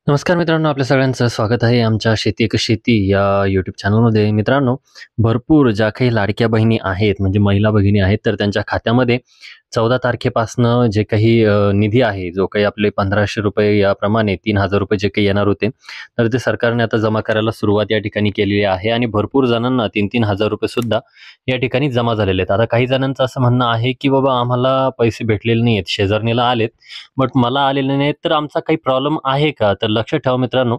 नमस्कार मित्रांनो, आपल्या सगळ्यांचं स्वागत आहे आमच्या शेती एक शेती या यूट्यूब चॅनलमध्ये. मित्रांनो, भरपूर ज्या काही लाडक्या बहिणी आहेत, म्हणजे महिला भगिनी आहेत, तर त्यांच्या खात्यामध्ये 14 तारखेपासनं जे काही निधी आहे, जो काही आपले ₹1500 याप्रमाणे ₹3000 जे काही येणार होते, तर ते सरकारने आता जमा करायला सुरुवात या ठिकाणी केलेली आहे आणि भरपूर जणांना ₹3,000 हजार सुद्धा या ठिकाणी जमा झालेले आहेत. आता काही जणांचं असं म्हणणं आहे, की बाबा आम्हाला पैसे भेटलेले नाहीयेत, शेजारणीला आलेत, बट मला आलेले नाहीत, तर आमचा काही प्रॉब्लेम आहे का? तर लक्षात ठेवा मित्रांनो,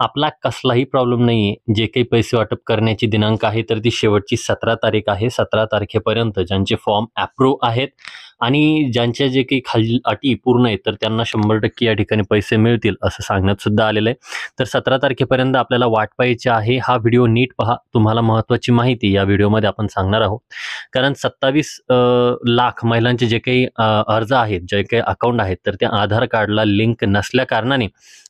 आपला कसलाही प्रॉब्लेम नाहीये. जे काही पैसे वाटप करण्याची दिनांक आहे, तर ती शेवटची 17 तारीख आहे. 17 तारखेपर्यंत ज्यांचे फॉर्म अप्रूव्ह आहेत आणि ज्यांच्या जे काही खालील अटी पूर्ण आहेत, तर त्यांना 100% या ठिकाणी पैसे मिळतील, असं सांगण्यात सुद्धा आलेलं आहे. तर 17 तारखेपर्यंत आपल्याला वाट पाहायची आहे. हा व्हिडिओ नीट पहा. तुम्हाला महत्त्वाची माहिती या व्हिडिओमध्ये आपण सांगणार आहोत. कारण 27 लाख महिलांचे जे काही अर्ज आहेत, जे काही अकाउंट आहेत, तर ते आधार कार्डला लिंक नसल्या कारणाने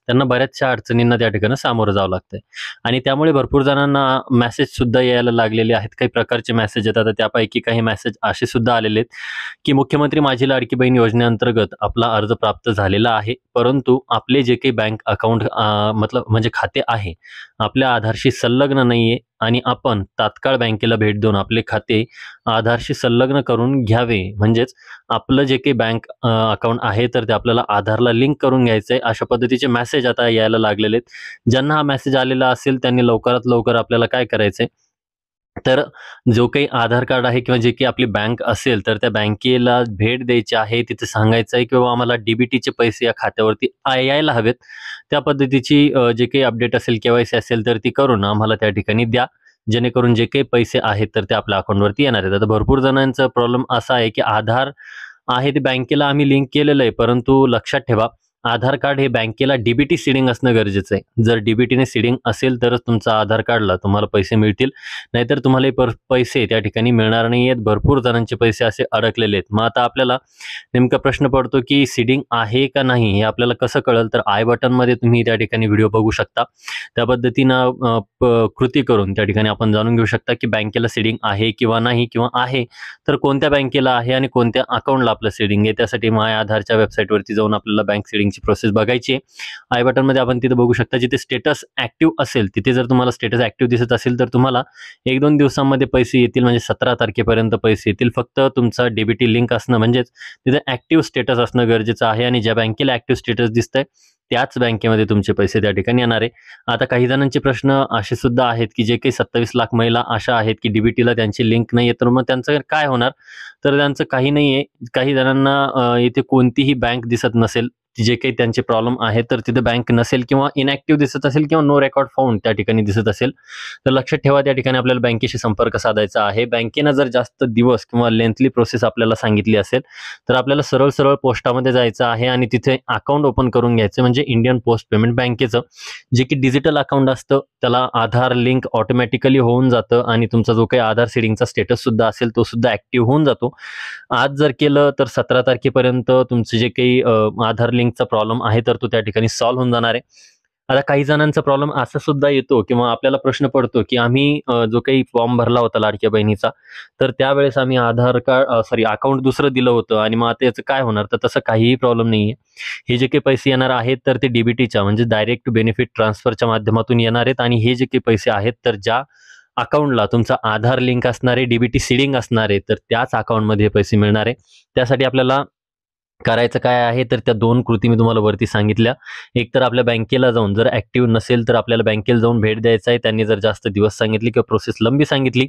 त्यांना बऱ्याचशा अडचणींना त्या ठिकाणी सामोरं जावं लागतंय आणि त्यामुळे भरपूर जणांना मेसेजसुद्धा यायला लागलेले आहेत. काही प्रकारचे मेसेज येतात. तर त्यापैकी काही मेसेज असे सुद्धा आलेले आहेत, की मुख्यमंत्री माझी लाडकी बहीण योजनेअंतर्गत आपला अर्ज प्राप्त झालेला आहे. परंतु आपले जे काही बँक अकाउंट मतलब म्हणजे खाते आहे, आपल्या आधारशी संलग्न नाहीये आणि आपण तात्काळ बँकेला भेट देऊन आपले खाते आधारशी संलग्न करून घ्यावे. म्हणजेच आपलं जे काही बँक अकाउंट आहे, तर ते आपल्याला आधारला लिंक करून घ्यायचं आहे. अशा पद्धतीचे मेसेज आता यायला लागलेले आहेत. ज्यांना हा मेसेज आलेला असेल त्यांनी लवकरात लवकर आपल्याला काय करायचंय, तर जो काही आधार कार्ड आहे किंवा जे काही आपली बँक असेल, तर त्या बँकेला भेट द्यायची आहे. तिथे सांगायचं आहे, की बाबा आम्हाला डी-बी-टीचे पैसे या खात्यावरती यायला हवेत. त्या पद्धतीची जे काही अपडेट असेल, के-वाय-सी असेल, तर ती करून आम्हाला त्या ठिकाणी द्या. जेणेकरून जे काही पैसे आहेत, तर ते आपल्या अकाउंटवरती येणार आहेत. आता भरपूर जणांचा प्रॉब्लेम असा आहे, की आधार आहे ते बँकेला आम्ही लिंक केलेलं आहे. परंतु लक्षात ठेवा, आधार कार्ड हे बँकेला डी सीडिंग असणं गरजेचं आहे. जर डी-बी-टीने सीडिंग असेल तरच तुमचा आधार कार्डला तुम्हाला पैसे मिळतील. नाहीतर तुम्हाला हे पैसे त्या ठिकाणी मिळणार नाही आहेत. भरपूर जणांचे पैसे असे अडकलेले आहेत. मग आता आपल्याला नेमका प्रश्न पडतो, की सीडिंग आहे का नाही हे आपल्याला कसं कळेल? तर आय बटनमध्ये तुम्ही त्या ठिकाणी व्हिडिओ बघू शकता. त्या पद्धतीनं कृती करून त्या ठिकाणी आपण जाणून घेऊ शकता, की बँकेला सीडिंग आहे किंवा नाही किंवा आहे तर कोणत्या बँकेला आहे आणि कोणत्या अकाउंटला आपलं सीडिंग आहे. त्यासाठी माय आधारच्या वेबसाईटवरती जाऊन आपल्याला बँक सीडिंगची प्रोसेस बघायची आहे. आय बटनमध्ये आपण तिथे बघू शकता. जिथे स्टेटस ॲक्टिव्ह असेल, तिथे जर तुम्हाला स्टेटस ॲक्टिव्ह दिसत असेल, तर तुम्हाला 1-2 दिवसांमध्ये पैसे येतील. म्हणजे 17 तारखेपर्यंत पैसे येतील. फक्त तुमचा डी लिंक असणं, म्हणजेच तिथे ॲक्टिव्ह स्टेटस असणं गरजेचं आहे आणि ज्या बँकेला ॲक्टिव्ह स्टेटस दिसतंय, त्याच बँकेमध्ये तुमचे पैसे त्या ठिकाणी येणार आहे. आता काही जणांचे प्रश्न असे सुद्धा आहेत, की जे काही 27 लाख महिला अशा आहेत, की डी-बी-टीला त्यांची लिंक नाही आहे, तर मग त्यांचं काय होणार? तर त्यांचं काही नाही आहे. काही जणांना इथे कोणतीही बँक दिसत नसेल, जे काही त्यांचे प्रॉब्लेम आहेत, तर तिथे बँक नसेल किंवा इनॅक्टिव्ह दिसत असेल किंवा नो रेकॉर्ड फाउंड त्या ठिकाणी दिसत असेल, तर लक्षात ठेवा त्या ठिकाणी आपल्याला बँकेशी संपर्क साधायचा आहे. बँकेनं जर जास्त दिवस किंवा लेंथली प्रोसेस आपल्याला सांगितली असेल, तर आपल्याला सरळ-सरळ पोस्टामध्ये जायचं आहे आणि तिथे अकाउंट ओपन करून घ्यायचं. म्हणजे इंडियन पोस्ट पेमेंट बँकेचं जे की डिजिटल अकाउंट असतं, त्याला आधार लिंक ऑटोमॅटिकली होऊन जातं आणि तुमचा जो काही आधार सीडिंगचा स्टेटस सुद्धा असेल, तो सुद्धा ॲक्टिव्ह होऊन जातो. आज जर केलं तर 17 तारखेपर्यंत तुमचं जे काही आधार लिंकचा प्रॉब्लेम आहे, तर तो त्या ठिकाणी सॉल्व्ह होऊन जाणार आहे. आता काही जणांचा प्रॉब्लेम असा सुद्धा येतो किंवा आपल्याला प्रश्न पडतो, की आम्ही जो काही फॉर्म भरला होता लाडक्या बहिणीचा, तर त्यावेळेस आम्ही आधार कार्ड अकाउंट दुसरं दिलं होतं आणि मग आता याचं काय होणार? तर तसं काहीही प्रॉब्लेम नाहीये. हे जे काही पैसे येणार आहेत, तर ते डी म्हणजे डायरेक्ट बेनिफिट ट्रान्सफरच्या माध्यमातून येणार आहेत आणि हे जे काही पैसे आहेत, तर ज्या अकाउंटला तुमचा आधार लिंक असणार आहे, डी सीडिंग असणार आहे, तर त्याच अकाउंटमध्ये हे पैसे मिळणार आहे. त्यासाठी आपल्याला करायचं काय आहे, तर त्या 2 कृती मी तुम्हाला वरती सांगितल्या. एक तर आपल्या बँकेला जाऊन, जर ॲक्टिव्ह नसेल तर आपल्याला बँकेला जाऊन भेट द्यायचा आहे. त्यांनी जर जास्त दिवस सांगितले किंवा प्रोसेस लंबी सांगितली,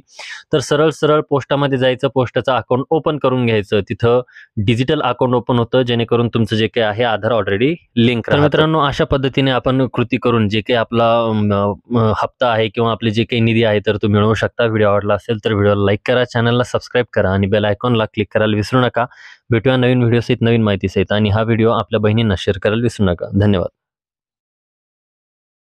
तर सरळ-सरळ पोस्टामध्ये जायचं, पोस्टाचं अकाउंट ओपन करून घ्यायचं. तिथं डिजिटल अकाउंट ओपन होतं, जेणेकरून तुमचं जे काही आहे आधार ऑलरेडी लिंक राहतं. तर मित्रांनो, अशा पद्धतीने आपण कृती करून जे काही आपला हप्ता आहे किंवा आपले जे काही निधी आहे, तर तो मिळवू शकता. व्हिडिओ आवडला असेल तर व्हिडिओला लाईक करा, चॅनलला सबस्क्राईब करा आणि बेल आयकॉनला क्लिक करायला विसरू नका. भेटूया नवीन व्हिडिओसहित, नवीन माहितीसहित आणि हा व्हिडिओ आपल्या बहिणींना शेअर करायला विसरू नका. धन्यवाद.